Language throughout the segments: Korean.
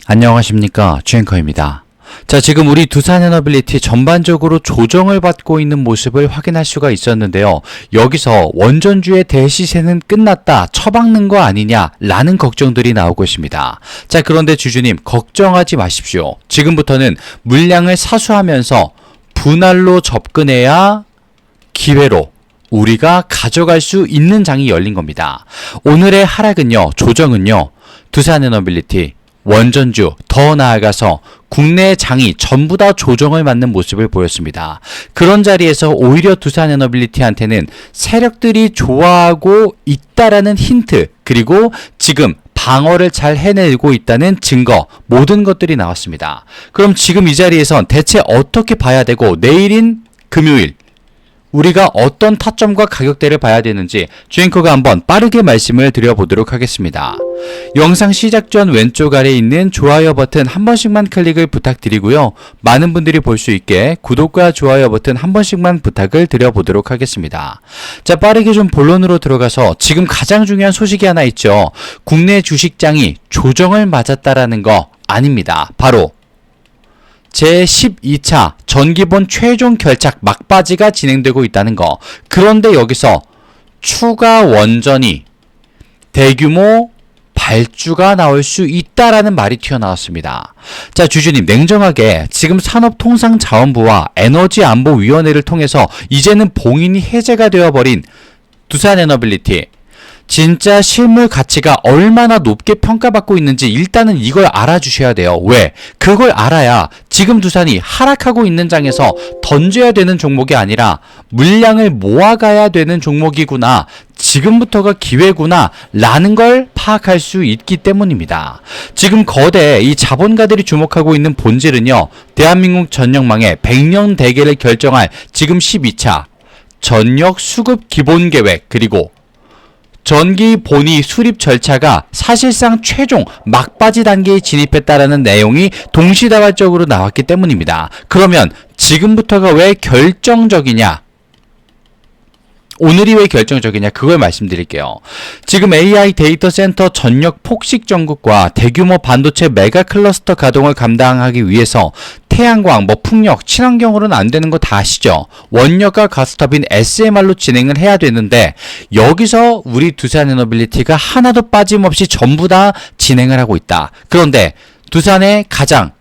안녕하십니까, 주앵커입니다. 자, 지금 우리 두산에너빌리티 전반적으로 조정을 받고 있는 모습을 확인할 수가 있었는데요. 여기서 원전주의 대시세는 끝났다, 처박는 거 아니냐 라는 걱정들이 나오고 있습니다. 자, 그런데 주주님 걱정하지 마십시오. 지금부터는 물량을 사수하면서 분할로 접근해야 기회로 우리가 가져갈 수 있는 장이 열린 겁니다. 오늘의 하락은요, 조정은요, 두산에너빌리티 원전주, 더 나아가서 국내 장이 전부 다 조정을 맞는 모습을 보였습니다. 그런 자리에서 오히려 두산에너빌리티한테는 세력들이 좋아하고 있다라는 힌트, 그리고 지금 방어를 잘 해내고 있다는 증거, 모든 것들이 나왔습니다. 그럼 지금 이 자리에선 대체 어떻게 봐야 되고, 내일인 금요일 우리가 어떤 타점과 가격대를 봐야 되는지 주앵커가 한번 빠르게 말씀을 드려보도록 하겠습니다. 영상 시작 전 왼쪽 아래에 있는 좋아요 버튼 한 번씩만 클릭을 부탁드리고요. 많은 분들이 볼 수 있게 구독과 좋아요 버튼 한 번씩만 부탁을 드려보도록 하겠습니다. 자, 빠르게 좀 본론으로 들어가서 지금 가장 중요한 소식이 하나 있죠. 국내 주식장이 조정을 맞았다라는 거 아닙니다. 바로 제12차 전기본 최종 결착 막바지가 진행되고 있다는 거. 그런데 여기서 추가 원전이 대규모 발주가 나올 수 있다라는 말이 튀어나왔습니다. 자, 주주님 냉정하게 지금 산업통상자원부와 에너지안보위원회를 통해서 이제는 봉인이 해제가 되어버린 두산에너빌리티, 진짜 실물 가치가 얼마나 높게 평가받고 있는지 일단은 이걸 알아주셔야 돼요. 왜? 그걸 알아야 지금 두산이 하락하고 있는 장에서 던져야 되는 종목이 아니라 물량을 모아가야 되는 종목이구나, 지금부터가 기회구나 라는 걸 파악할 수 있기 때문입니다. 지금 거대 이 자본가들이 주목하고 있는 본질은요, 대한민국 전력망의 100년 대계를 결정할 지금 12차 전력 수급 기본계획, 그리고 전기 본위 수립 절차가 사실상 최종 막바지 단계에 진입했다라는 내용이 동시다발적으로 나왔기 때문입니다. 그러면 지금부터가 왜 결정적이냐? 오늘이 왜 결정적이냐? 그걸 말씀드릴게요. 지금 AI 데이터 센터 전력 폭식 전국과 대규모 반도체 메가 클러스터 가동을 감당하기 위해서 태양광, 풍력, 친환경으로는 안 되는 거 다 아시죠? 원력과 가스터빈 SMR로 진행을 해야 되는데 여기서 우리 두산에너빌리티가 하나도 빠짐없이 전부 다 진행을 하고 있다. 그런데 두산의 가장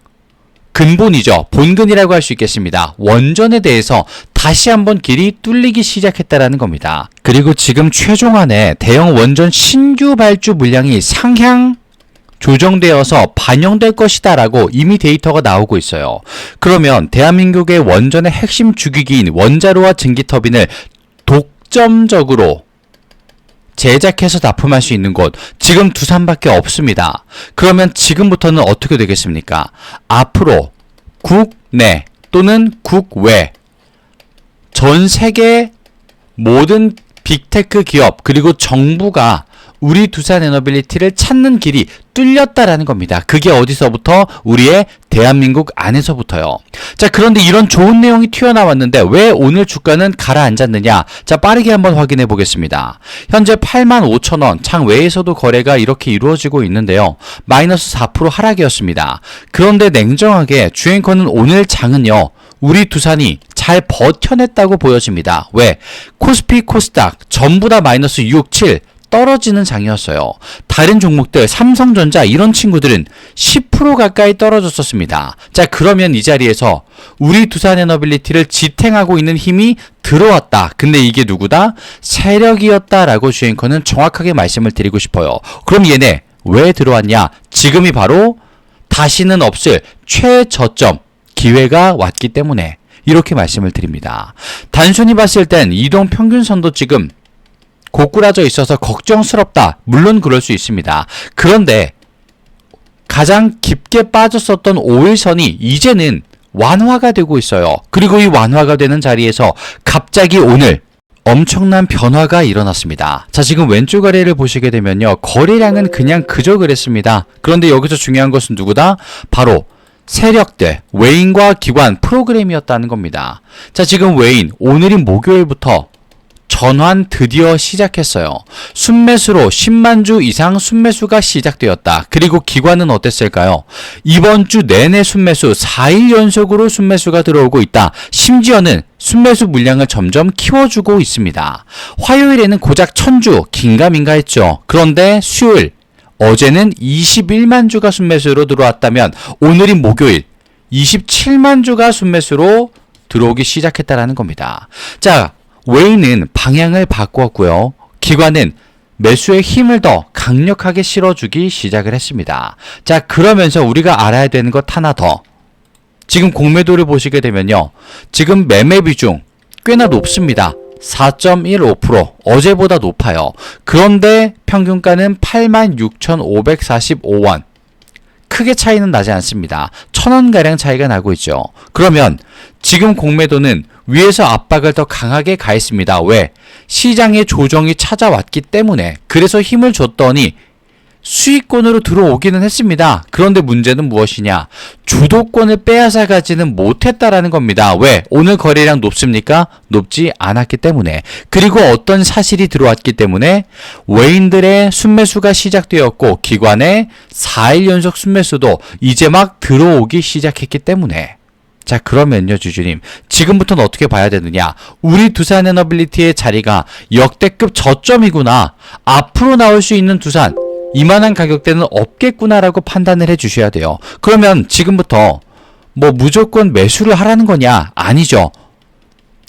근본이죠. 본근이라고 할 수 있겠습니다. 원전에 대해서 다시 한번 길이 뚫리기 시작했다라는 겁니다. 그리고 지금 최종안에 대형 원전 신규 발주 물량이 상향 조정되어서 반영될 것이다 라고 이미 데이터가 나오고 있어요. 그러면 대한민국의 원전의 핵심 주기기인 원자로와 증기터빈을 독점적으로 제작해서 납품할 수 있는 곳, 지금 두산밖에 없습니다. 그러면 지금부터는 어떻게 되겠습니까? 앞으로 국내 또는 국외 전 세계 모든 빅테크 기업 그리고 정부가 우리 두산에너빌리티를 찾는 길이 뚫렸다라는 겁니다. 그게 어디서부터? 우리의 대한민국 안에서부터요. 자, 그런데 이런 좋은 내용이 튀어나왔는데 왜 오늘 주가는 가라앉았느냐? 자, 빠르게 한번 확인해 보겠습니다. 현재 85,000원 장외에서도 거래가 이렇게 이루어지고 있는데요. 마이너스 4% 하락이었습니다. 그런데 냉정하게 주앵커는 오늘 장은요, 우리 두산이 잘 버텨냈다고 보여집니다. 왜? 코스피, 코스닥 전부 다 마이너스 6, 7 떨어지는 장이었어요. 다른 종목들, 삼성전자 이런 친구들은 10% 가까이 떨어졌었습니다. 자, 그러면 이 자리에서 우리 두산에너빌리티를 지탱하고 있는 힘이 들어왔다. 근데 이게 누구다? 세력이었다라고 주앵커는 정확하게 말씀을 드리고 싶어요. 그럼 얘네 왜 들어왔냐? 지금이 바로 다시는 없을 최저점 기회가 왔기 때문에 이렇게 말씀을 드립니다. 단순히 봤을 땐 이동 평균선도 지금 고꾸라져 있어서 걱정스럽다. 물론 그럴 수 있습니다. 그런데 가장 깊게 빠졌었던 5일선이 이제는 완화가 되고 있어요. 그리고 이 완화가 되는 자리에서 갑자기 오늘 엄청난 변화가 일어났습니다. 자, 지금 왼쪽 아래를 보시게 되면요, 거래량은 그냥 그저 그랬습니다. 그런데 여기서 중요한 것은 누구다? 바로 세력들, 외인과 기관 프로그램이었다는 겁니다. 자, 지금 외인, 오늘인 목요일부터 전환 드디어 시작했어요. 순매수로 10만 주 이상 순매수가 시작되었다. 그리고 기관은 어땠을까요? 이번 주 내내 순매수 4일 연속으로 순매수가 들어오고 있다. 심지어는 순매수 물량을 점점 키워주고 있습니다. 화요일에는 고작 1000주 긴가민가 했죠. 그런데 수요일 어제는 21만 주가 순매수로 들어왔다면 오늘이 목요일 27만 주가 순매수로 들어오기 시작했다라는 겁니다. 자, 웨이는 방향을 바꾸었고요. 기관은 매수의 힘을 더 강력하게 실어주기 시작을 했습니다. 자, 그러면서 우리가 알아야 되는 것 하나 더. 지금 공매도를 보시게 되면요. 지금 매매 비중 꽤나 높습니다. 4.15%, 어제보다 높아요. 그런데 평균가는 86,545원. 크게 차이는 나지 않습니다. 1,000원가량 차이가 나고 있죠. 그러면 지금 공매도는 위에서 압박을 더 강하게 가했습니다. 왜? 시장의 조정이 찾아왔기 때문에. 그래서 힘을 줬더니 수익권으로 들어오기는 했습니다. 그런데 문제는 무엇이냐? 주도권을 빼앗아 가지는 못했다라는 겁니다. 왜? 오늘 거래량 높습니까? 높지 않았기 때문에. 그리고 어떤 사실이 들어왔기 때문에 외인들의 순매수가 시작되었고 기관의 4일 연속 순매수도 이제 막 들어오기 시작했기 때문에. 자, 그러면요, 주주님. 지금부터는 어떻게 봐야 되느냐? 우리 두산에너빌리티의 자리가 역대급 저점이구나. 앞으로 나올 수 있는 두산. 이만한 가격대는 없겠구나라고 판단을 해 주셔야 돼요. 그러면 지금부터 뭐 무조건 매수를 하라는 거냐? 아니죠.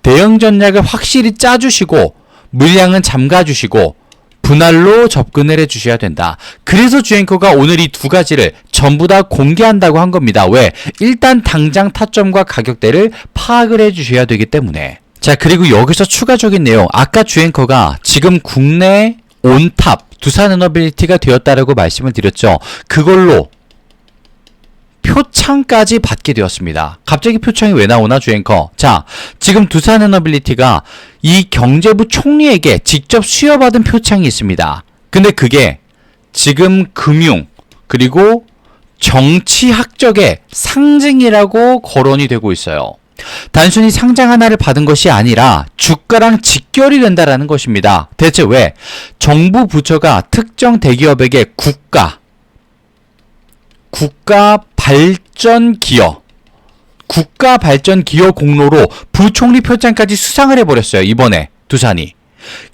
대응 전략을 확실히 짜주시고 물량은 잠가주시고 분할로 접근을 해 주셔야 된다. 그래서 주앵커가 오늘 이 두 가지를 전부 다 공개한다고 한 겁니다. 왜? 일단 당장 타점과 가격대를 파악을 해 주셔야 되기 때문에. 자, 그리고 여기서 추가적인 내용. 아까 주앵커가 지금 국내 온탑 두산에너빌리티가 되었다라고 말씀을 드렸죠. 그걸로 표창까지 받게 되었습니다. 갑자기 표창이 왜 나오나, 주앵커? 자, 지금 두산에너빌리티가 이 경제부 총리에게 직접 수여받은 표창이 있습니다. 근데 그게 지금 금융 그리고 정치학적의 상징이라고 거론이 되고 있어요. 단순히 상장 하나를 받은 것이 아니라 주가랑 직결이 된다라는 것입니다. 대체 왜? 정부 부처가 특정 대기업에게 국가 발전 기여 공로로 부총리 표창까지 수상을 해버렸어요. 이번에 두산이.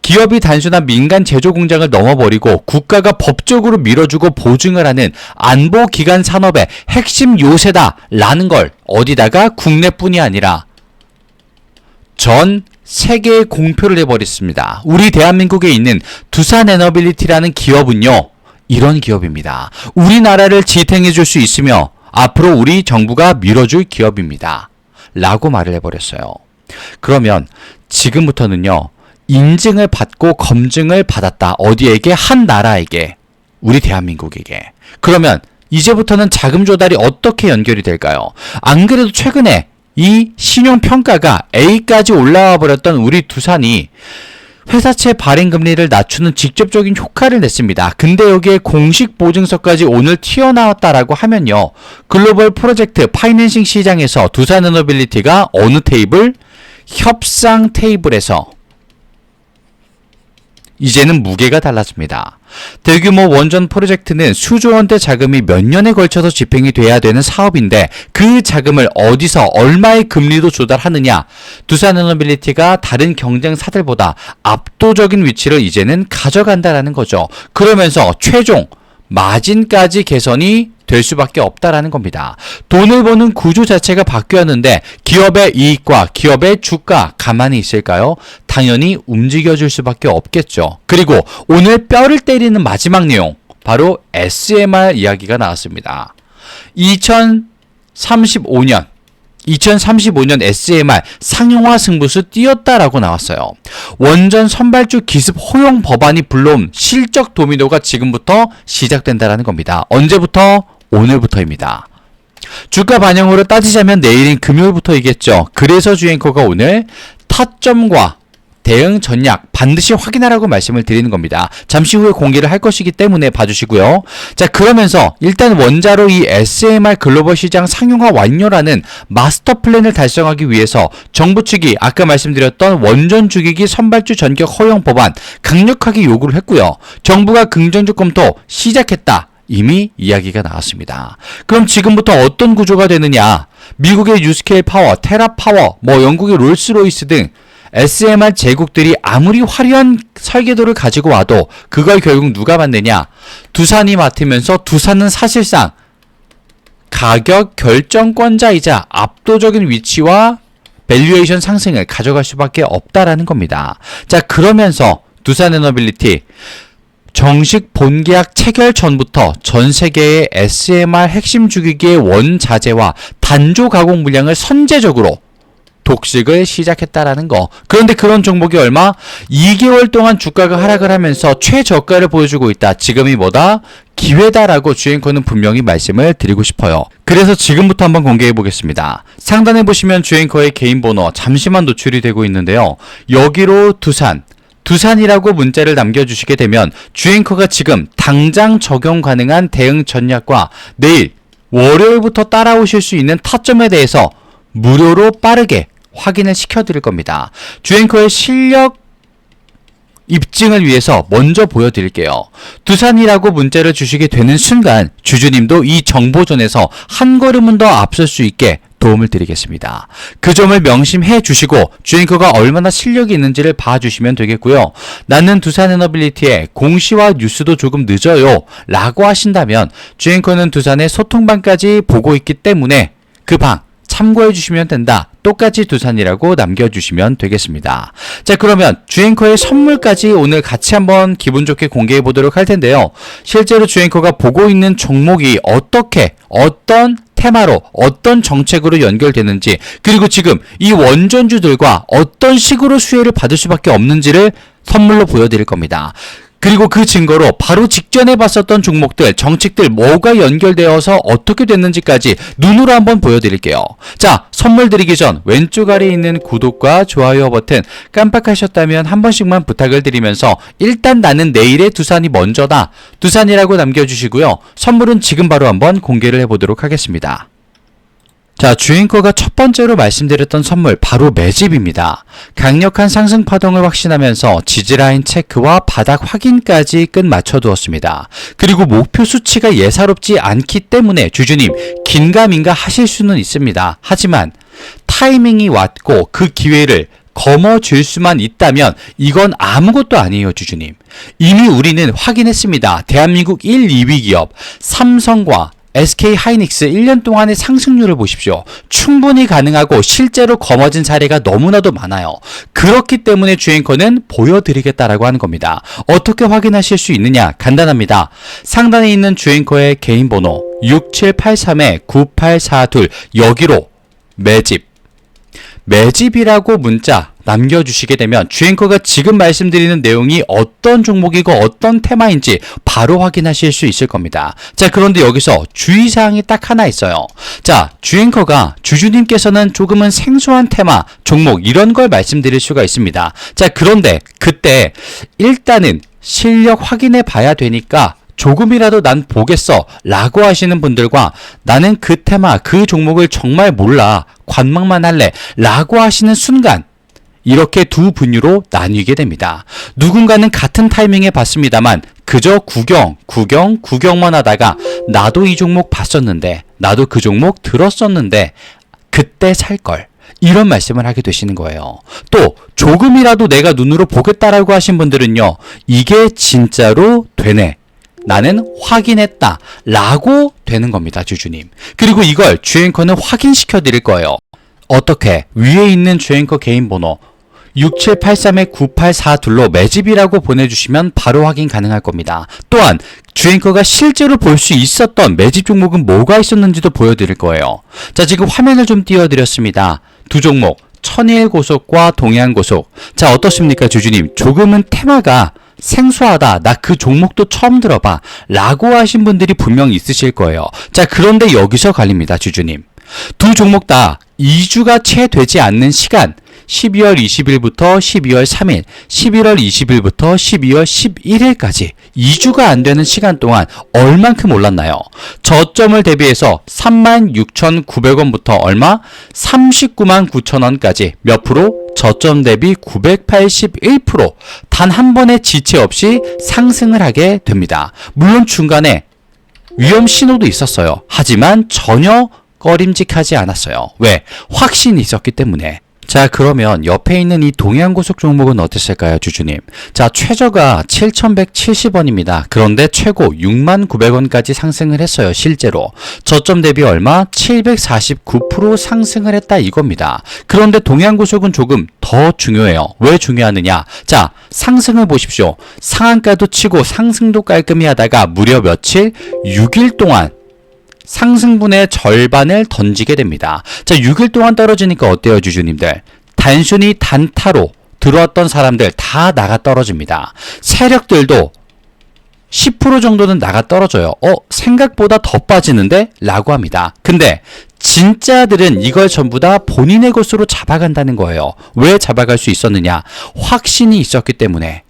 기업이 단순한 민간 제조 공장을 넘어버리고 국가가 법적으로 밀어주고 보증을 하는 안보기관 산업의 핵심 요새다라는 걸 어디다가 국내뿐이 아니라 전 세계에 공표를 해버렸습니다. 우리 대한민국에 있는 두산에너빌리티라는 기업은요, 이런 기업입니다. 우리나라를 지탱해줄 수 있으며 앞으로 우리 정부가 밀어줄 기업입니다. 라고 말을 해버렸어요. 그러면 지금부터는요, 인증을 받고 검증을 받았다. 어디에게? 한 나라에게. 우리 대한민국에게. 그러면 이제부터는 자금 조달이 어떻게 연결이 될까요? 안 그래도 최근에 이 신용평가가 A까지 올라와 버렸던 우리 두산이 회사채 발행금리를 낮추는 직접적인 효과를 냈습니다. 근데 여기에 공식 보증서까지 오늘 튀어나왔다라고 하면요, 글로벌 프로젝트 파이낸싱 시장에서 두산에너빌리티가 어느 테이블? 협상 테이블에서 이제는 무게가 달랐습니다. 대규모 원전 프로젝트는 수조 원대 자금이 몇 년에 걸쳐서 집행이 돼야 되는 사업인데 그 자금을 어디서 얼마의 금리로 조달하느냐. 두산에너빌리티가 다른 경쟁사들보다 압도적인 위치를 이제는 가져간다라는 거죠. 그러면서 최종 마진까지 개선이 될 수밖에 없다라는 겁니다. 돈을 버는 구조 자체가 바뀌었는데 기업의 이익과 기업의 주가 가만히 있을까요? 당연히 움직여줄 수밖에 없겠죠. 그리고 오늘 뼈를 때리는 마지막 내용, 바로 SMR 이야기가 나왔습니다. 2035년 SMR 상용화 승부수 띄었다라고 나왔어요. 원전 선발주 기습 허용 법안이 불러온 실적 도미노가 지금부터 시작된다라는 겁니다. 언제부터? 오늘부터입니다. 주가 반영으로 따지자면 내일인 금요일부터이겠죠. 그래서 주앵커가 오늘 타점과 대응 전략 반드시 확인하라고 말씀을 드리는 겁니다. 잠시 후에 공개를 할 것이기 때문에 봐주시고요. 자, 그러면서 일단 원자로 이 SMR 글로벌 시장 상용화 완료라는 마스터 플랜을 달성하기 위해서 정부 측이 아까 말씀드렸던 원전 주기기 선발주 전격 허용 법안 강력하게 요구를 했고요. 정부가 긍정적 검토 시작했다. 이미 이야기가 나왔습니다. 그럼 지금부터 어떤 구조가 되느냐? 미국의 뉴스케일 파워, 테라파워, 영국의 롤스로이스 등 SMR 제국들이 아무리 화려한 설계도를 가지고 와도 그걸 결국 누가 받느냐? 두산이 맡으면서 두산은 사실상 가격 결정권자이자 압도적인 위치와 밸류에이션 상승을 가져갈 수밖에 없다라는 겁니다. 자, 그러면서 두산에너빌리티 정식 본계약 체결 전부터 전 세계의 SMR 핵심 주기기의 원자재와 단조 가공 물량을 선제적으로 독식을 시작했다라는 거. 그런데 그런 종목이 얼마? 2개월 동안 주가가 하락을 하면서 최저가를 보여주고 있다. 지금이 뭐다? 기회다라고 주앵커는 분명히 말씀을 드리고 싶어요. 그래서 지금부터 한번 공개해 보겠습니다. 상단에 보시면 주앵커의 개인 번호 잠시만 노출이 되고 있는데요. 여기로 두산이라고 문자를 남겨주시게 되면 주앵커가 지금 당장 적용 가능한 대응 전략과 내일 월요일부터 따라오실 수 있는 타점에 대해서 무료로 빠르게 확인을 시켜드릴 겁니다. 주앵커의 실력 입증을 위해서 먼저 보여드릴게요. 두산이라고 문자를 주시게 되는 순간 주주님도 이 정보전에서 한 걸음은 더 앞설 수 있게 도움을 드리겠습니다. 그 점을 명심해 주시고 주앵커가 얼마나 실력이 있는지를 봐주시면 되겠고요. 나는 두산에너빌리티의 공시와 뉴스도 조금 늦어요 라고 하신다면 주앵커는 두산의 소통방까지 보고 있기 때문에 그 방 참고해 주시면 된다. 똑같이 두산이라고 남겨주시면 되겠습니다. 자, 그러면 주앵커의 선물까지 오늘 같이 한번 기분 좋게 공개해 보도록 할 텐데요. 실제로 주앵커가 보고 있는 종목이 어떻게, 어떤 테마로, 어떤 정책으로 연결되는지, 그리고 지금 이 원전주들과 어떤 식으로 수혜를 받을 수밖에 없는지를 선물로 보여드릴 겁니다. 그리고 그 증거로 바로 직전에 봤었던 종목들, 정책들 뭐가 연결되어서 어떻게 됐는지까지 눈으로 한번 보여드릴게요. 자, 선물 드리기 전 왼쪽 아래에 있는 구독과 좋아요 버튼 깜빡하셨다면 한 번씩만 부탁을 드리면서 일단 나는 내일의 두산이 먼저다. 두산이라고 남겨주시고요. 선물은 지금 바로 한번 공개를 해보도록 하겠습니다. 자, 주앵커가 첫 번째로 말씀드렸던 선물 바로 매집입니다. 강력한 상승 파동을 확신하면서 지지라인 체크와 바닥 확인까지 끝 맞춰두었습니다. 그리고 목표 수치가 예사롭지 않기 때문에 주주님 긴가민가 하실 수는 있습니다. 하지만 타이밍이 왔고 그 기회를 거머쥘 수만 있다면 이건 아무것도 아니에요, 주주님. 이미 우리는 확인했습니다. 대한민국 1, 2위 기업 삼성과 SK 하이닉스 1년 동안의 상승률을 보십시오. 충분히 가능하고 실제로 거머쥔 사례가 너무나도 많아요. 그렇기 때문에 주앵커는 보여드리겠다라고 하는 겁니다. 어떻게 확인하실 수 있느냐? 간단합니다. 상단에 있는 주앵커의 개인 번호 6783-9842 여기로 매집이라고 문자 남겨주시게 되면 주앵커가 지금 말씀드리는 내용이 어떤 종목이고 어떤 테마인지 바로 확인하실 수 있을 겁니다. 자, 그런데 여기서 주의사항이 딱 하나 있어요. 자, 주앵커가 주주님께서는 조금은 생소한 테마, 종목 이런 걸 말씀드릴 수가 있습니다. 자, 그런데 그때 일단은 실력 확인해 봐야 되니까 조금이라도 난 보겠어 라고 하시는 분들과 나는 그 테마, 그 종목을 정말 몰라 관망만 할래 라고 하시는 순간 이렇게 두 분류로 나뉘게 됩니다. 누군가는 같은 타이밍에 봤습니다만 그저 구경만 하다가 나도 이 종목 봤었는데 나도 그 종목 들었었는데 그때 살걸 이런 말씀을 하게 되시는 거예요. 또 조금이라도 내가 눈으로 보겠다라고 하신 분들은요. 이게 진짜로 되네. 나는 확인했다 라고 되는 겁니다, 주주님. 그리고 이걸 주앵커는 확인시켜 드릴 거예요. 어떻게? 위에 있는 주앵커 개인 번호 6783-9842로 매집이라고 보내주시면 바로 확인 가능할 겁니다. 또한 주앵커가 실제로 볼 수 있었던 매집 종목은 뭐가 있었는지도 보여드릴 거예요. 자, 지금 화면을 좀 띄워드렸습니다. 두 종목 천일고속과 동해안고속. 자, 어떻습니까, 주주님? 조금은 테마가 생소하다. 나 그 종목도 처음 들어봐. 라고 하신 분들이 분명히 있으실 거예요. 자, 그런데 여기서 갈립니다, 주주님. 두 종목 다 2주가 채 되지 않는 시간, 12월 20일부터 12월 3일, 11월 20일부터 12월 11일까지 2주가 안 되는 시간 동안 얼만큼 올랐나요? 저점을 대비해서 36,900원부터 얼마? 399,900원까지 몇 프로? 저점 대비 981% 단 한 번의 지체 없이 상승을 하게 됩니다. 물론 중간에 위험 신호도 있었어요. 하지만 전혀 꺼림직하지 않았어요. 왜? 확신이 있었기 때문에. 자, 그러면 옆에 있는 이 동해안고속 종목은 어땠을까요, 주주님? 자, 최저가 7,170원입니다. 그런데 최고 69,000원까지 상승을 했어요, 실제로. 저점 대비 얼마? 749% 상승을 했다 이겁니다. 그런데 동해안고속은 조금 더 중요해요. 왜 중요하느냐? 자, 상승을 보십시오. 상한가도 치고 상승도 깔끔히 하다가 무려 며칠? 6일 동안 상승분의 절반을 던지게 됩니다. 자, 6일 동안 떨어지니까 어때요, 주주님들? 단순히 단타로 들어왔던 사람들 다 나가 떨어집니다. 세력들도 10% 정도는 나가 떨어져요. 생각보다 더 빠지는데? 라고 합니다. 근데 진짜들은 이걸 전부 다 본인의 것으로 잡아간다는 거예요. 왜 잡아갈 수 있었느냐? 확신이 있었기 때문에.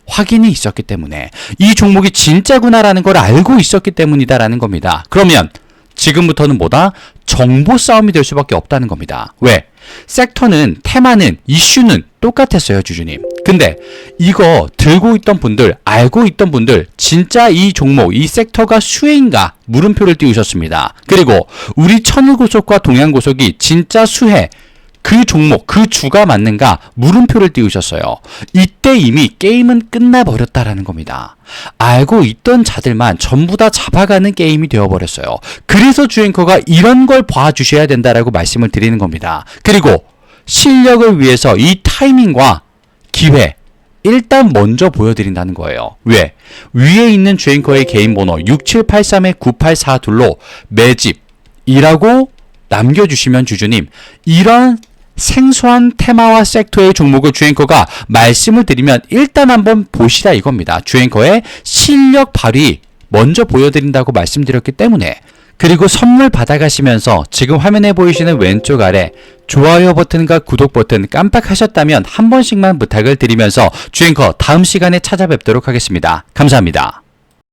확인이 있었기 때문에 이 종목이 진짜구나라는 걸 알고 있었기 때문이다라는 겁니다. 그러면 지금부터는 뭐다? 정보 싸움이 될 수밖에 없다는 겁니다. 왜? 섹터는, 테마는, 이슈는 똑같았어요, 주주님. 근데 이거 들고 있던 분들, 알고 있던 분들 진짜 이 종목, 이 섹터가 수혜인가? 물음표를 띄우셨습니다. 그리고 우리 천일고속과 동해안고속이 진짜 수혜, 그 종목, 그 주가 맞는가? 물음표를 띄우셨어요. 이때 이미 게임은 끝나버렸다라는 겁니다. 알고 있던 자들만 전부 다 잡아가는 게임이 되어버렸어요. 그래서 주앵커가 이런 걸 봐주셔야 된다라고 말씀을 드리는 겁니다. 그리고 실력을 위해서 이 타이밍과 기회, 일단 먼저 보여드린다는 거예요. 왜? 위에 있는 주앵커의 개인 번호 6783-9842로 매집이라고 남겨주시면 주주님, 이런 생소한 테마와 섹터의 종목을 주앵커가 말씀을 드리면 일단 한번 보시라 이겁니다. 주앵커의 실력 발휘 먼저 보여드린다고 말씀드렸기 때문에. 그리고 선물 받아가시면서 지금 화면에 보이시는 왼쪽 아래 좋아요 버튼과 구독 버튼 깜빡하셨다면 한 번씩만 부탁을 드리면서 주앵커 다음 시간에 찾아뵙도록 하겠습니다. 감사합니다.